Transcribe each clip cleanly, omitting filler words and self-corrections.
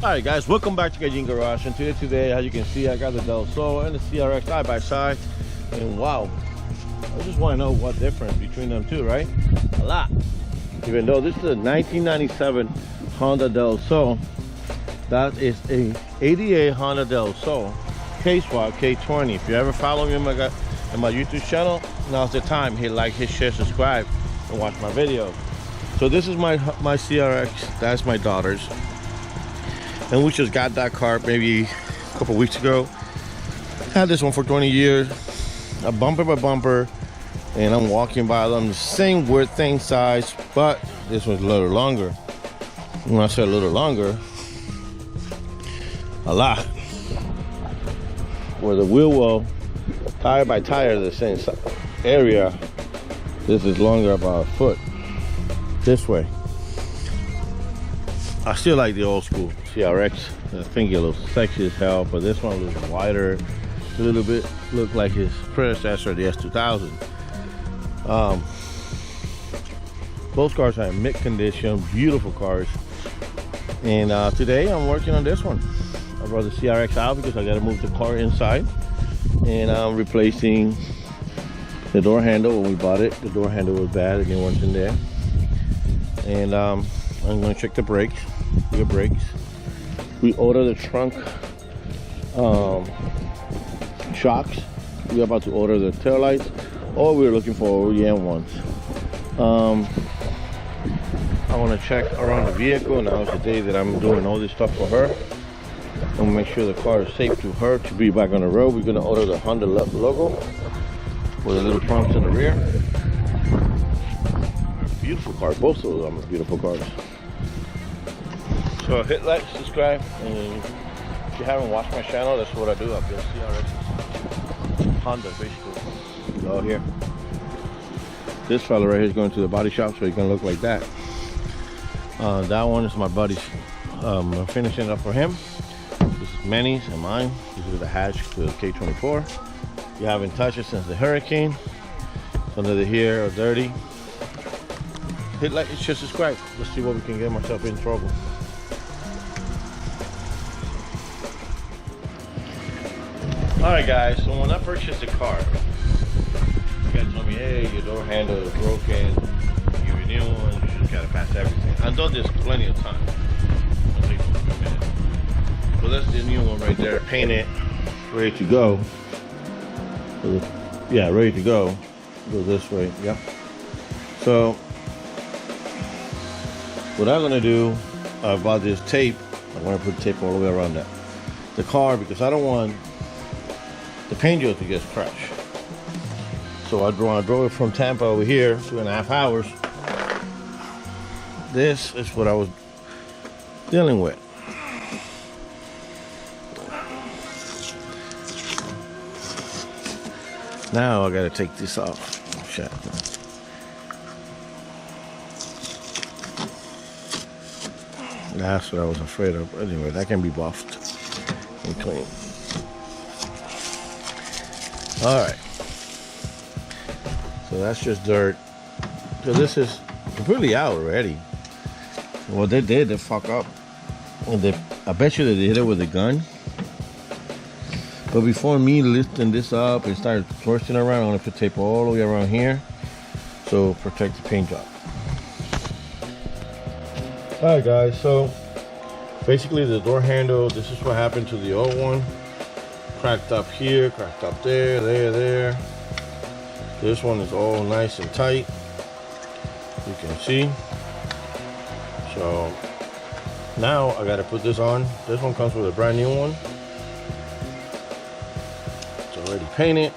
Alright guys, welcome back to Gaijin Garage, and today as you can see, I got the Del Sol and the CRX side by side, and wow, I just want to know what difference between them two, right? A lot. Even though this is a 1997 Honda Del Sol, that is a 88 Honda Del Sol K-Swap K20. If you ever follow me in my YouTube channel, now's the time. Hit like, hit share, subscribe, and watch my videos. So this is my CRX, that's my daughter's. And we just got that car maybe a couple weeks ago. Had this one for 20 years, a bumper by bumper, and I'm walking by them, the same weird thing size, but this one's a little longer. When I say a little longer, a lot. Where the wheel well, tire by tire, the same area, this is longer about a foot this way. I still like the old school CRX. I think it looks sexy as hell, but this one looks wider, a little bit, look like his predecessor, the S2000. Both cars are in mint condition, beautiful cars. And today I'm working on this one. I brought the CRX out because I got to move the car inside, and I'm replacing the door handle. When we bought it, the door handle was bad, the new one's in there. And I'm going to check the brakes. Rear brakes. We ordered the trunk shocks. We're about to order the tail lights, or we're looking for OEM ones. I want to check around the vehicle. Now is the day that I'm doing all this stuff for her. I'm gonna make sure the car is safe to her to be back on the road. We're gonna order the Honda logo with a little trunks in the rear. Beautiful cars. Both of them are beautiful cars. So hit like, subscribe, and if you haven't watched my channel, that's what I do. I build CRXs, Honda basically. All here. This fella right here is going to the body shop, so he's gonna look like that. That one is my buddy's. I'm finishing it up for him. This is Manny's and mine. This is the hatch to the K24. You haven't touched it since the hurricane. It's under the hair or dirty. Hit like, hit share, subscribe. Let's see what we can get myself in trouble. Alright guys, so when I purchased the car, you guys told me, hey, your door handle is broken, give you a new one, you just gotta pass everything. I've done this plenty of times. It'll take a minute. So that's the new one right there, painted, ready to go. Yeah, ready to go. Go this way, yep. So, what I'm gonna do, I bought this tape. I'm gonna put tape all the way around the car because I don't want the paint job to get scratched. So I drove it from Tampa over here, 2.5 hours. This is what I was dealing with. Now I gotta take this off. Shit. That's what I was afraid of. Anyway, that can be buffed and clean. Alright. So that's just dirt. So this is completely out already. What they did, they fuck up. And I bet you they did it with a gun. But before me lifting this up and start twisting around, I'm gonna put tape all the way around here. So protect the paint job. Alright guys, so basically the door handle, this is what happened to the old one. Cracked up here, cracked up there, there. This one is all nice and tight, you can see. So now I gotta put this on. This one comes with a brand new one. It's already painted.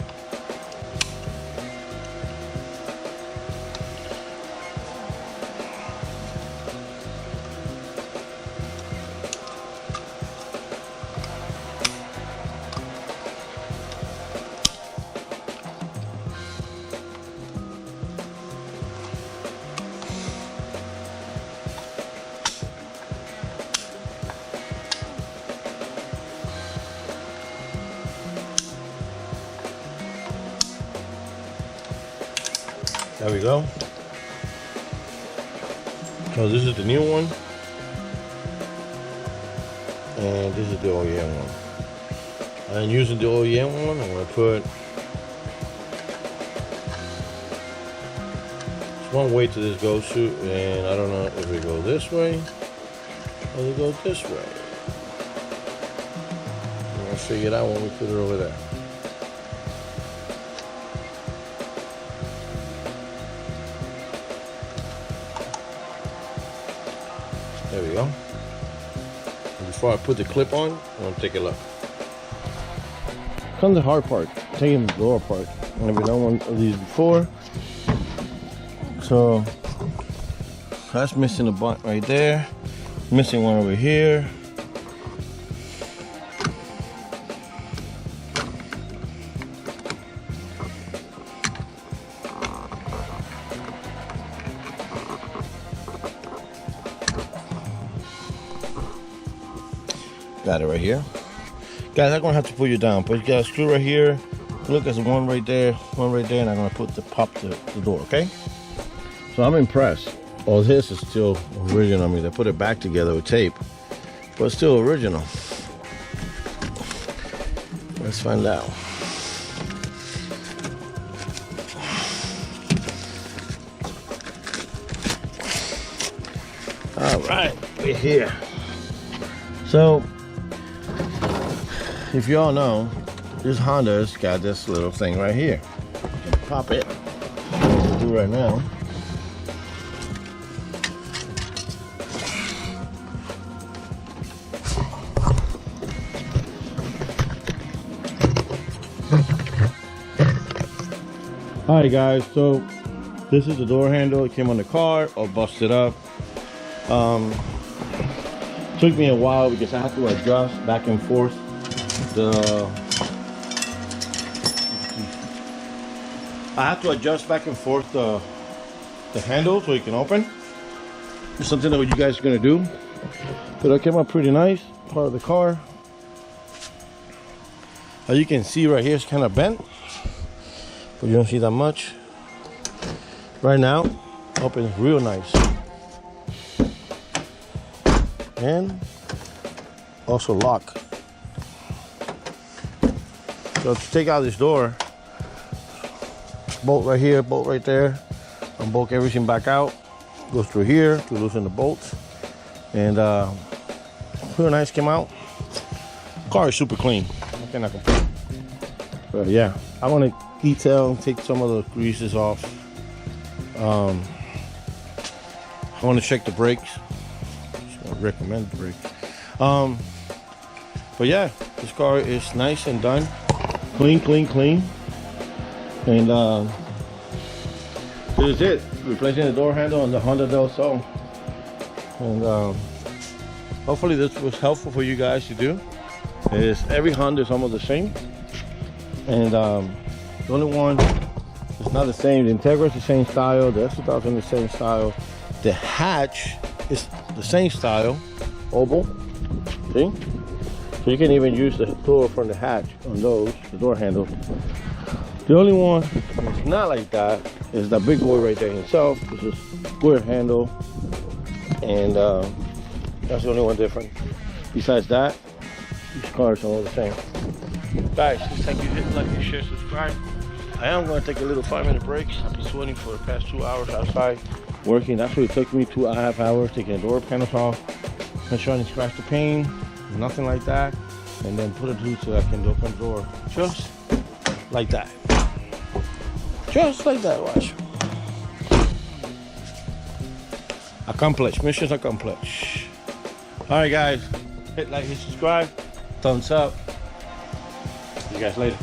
There we go. So this is the new one. and this is the OEM one. And using the OEM one, I'm gonna put one way to this goes to, and I don't know if it goes this way or it goes this way. We'll figure it out when we put it over there. There we go. And before I put the clip on, I'm gonna take a look. Comes the hard part, taking the door apart. I've never done one of these before. So that's missing a butt right there. Missing one over here. Got it right here. Guys, I'm gonna have to put you down, but you got a screw right here. Look, there's one right there, and I'm gonna pop the door, okay? So I'm impressed. All this is still original. I mean, they put it back together with tape, but it's still original. Let's find out. All right, we're here. So, if you all know, this Honda's got this little thing right here. Pop it. What we'll do right now. Alright guys, so this is the door handle. It came on the car, all busted up. Took me a while because I had to adjust back and forth the handle so it can open. It's something that you guys are gonna do. But it came out pretty nice, part of the car. As you can see right here, it's kind of bent, but you don't see that much. Right now, opens real nice. And also lock. So to take out this door, bolt right here, bolt right there, unbolt everything back out, goes through here to loosen the bolts, and real nice came out. Car is super clean. I cannot complain. But yeah, I want to detail, take some of the greases off. I want to check the brakes. I recommend the brakes. But yeah, this car is nice and done. Clean. And this is it. Replacing the door handle on the Honda Del Sol. And hopefully this was helpful for you guys to do. Every Honda is almost the same. And the only one is not the same. The Integra is the same style. The S2000 is the same style. The hatch is the same style, oval. See? So you can even use the door from the hatch on those, the door handle. The only one that's not like that is that big boy right there himself. It's just square handle, and that's the only one different. Besides that, these cars are all the same. Guys, just like you hit like, share, subscribe. I am going to take a little 5-minute break. I've been sweating for the past 2 hours outside working. That's what it took me, 2.5 hours, taking the door panels off, make sure I didn't scratch the pane, nothing like that, and then put it through so I can open the door just like that. Just like that, watch. Accomplished, missions accomplished. Alright guys, hit like, hit subscribe, thumbs up. See you guys later.